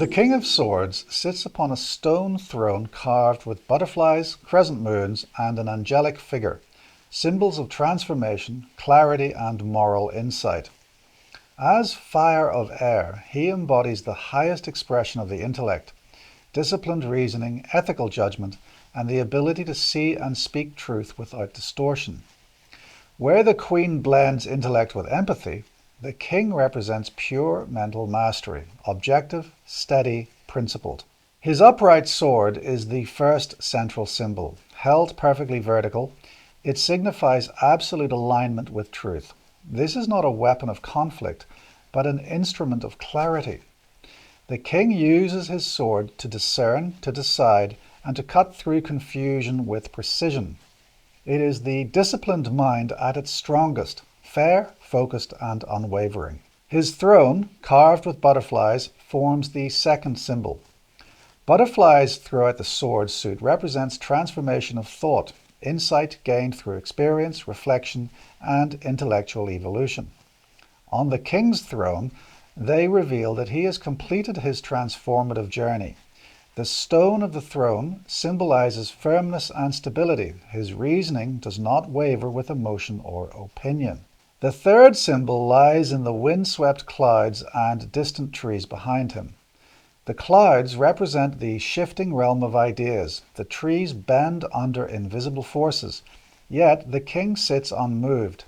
The King of Swords sits upon a stone throne carved with butterflies, crescent moons, and an angelic figure, symbols of transformation, clarity, and moral insight. As fire of air, he embodies the highest expression of the intellect, disciplined reasoning, ethical judgment, and the ability to see and speak truth without distortion. Where the Queen blends intellect with empathy, the King represents pure mental mastery, objective, steady, principled. His upright sword is the first central symbol. Held perfectly vertical, it signifies absolute alignment with truth. This is not a weapon of conflict, but an instrument of clarity. The King uses his sword to discern, to decide, and to cut through confusion with precision. It is the disciplined mind at its strongest, fair, focused, and unwavering. His throne, carved with butterflies, forms the second symbol. Butterflies throughout the sword suit represents transformation of thought, insight gained through experience, reflection, and intellectual evolution. On the King's throne, they reveal that he has completed his transformative journey. The stone of the throne symbolizes firmness and stability. His reasoning does not waver with emotion or opinion. The third symbol lies in the windswept clouds and distant trees behind him. The clouds represent the shifting realm of ideas. The trees bend under invisible forces, yet the King sits unmoved.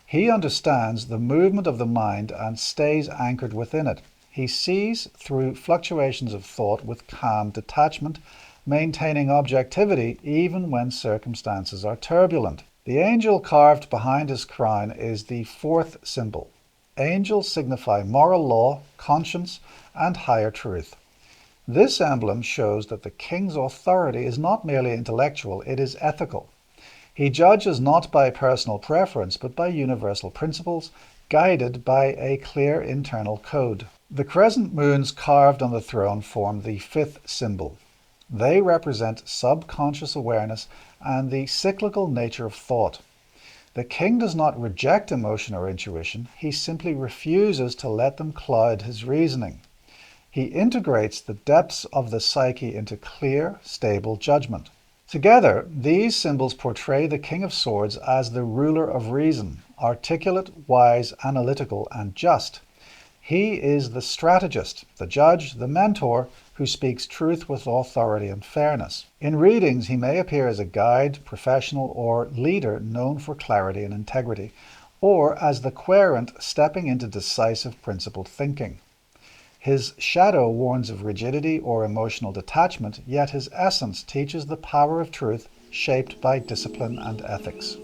He understands the movement of the mind and stays anchored within it. He sees through fluctuations of thought with calm detachment, maintaining objectivity even when circumstances are turbulent. The angel carved behind his crown is the fourth symbol. Angels signify moral law, conscience, and higher truth. This emblem shows that the King's authority is not merely intellectual, it is ethical. He judges not by personal preference, but by universal principles, guided by a clear internal code. The crescent moons carved on the throne form the fifth symbol. They represent subconscious awareness and the cyclical nature of thought. The King does not reject emotion or intuition, he simply refuses to let them cloud his reasoning. He integrates the depths of the psyche into clear, stable judgment. Together, these symbols portray the King of Swords as the ruler of reason, articulate, wise, analytical, and just. He is the strategist, the judge, the mentor, who speaks truth with authority and fairness. In readings, he may appear as a guide, professional, or leader known for clarity and integrity, or as the querent stepping into decisive, principled thinking. His shadow warns of rigidity or emotional detachment, yet his essence teaches the power of truth shaped by discipline and ethics.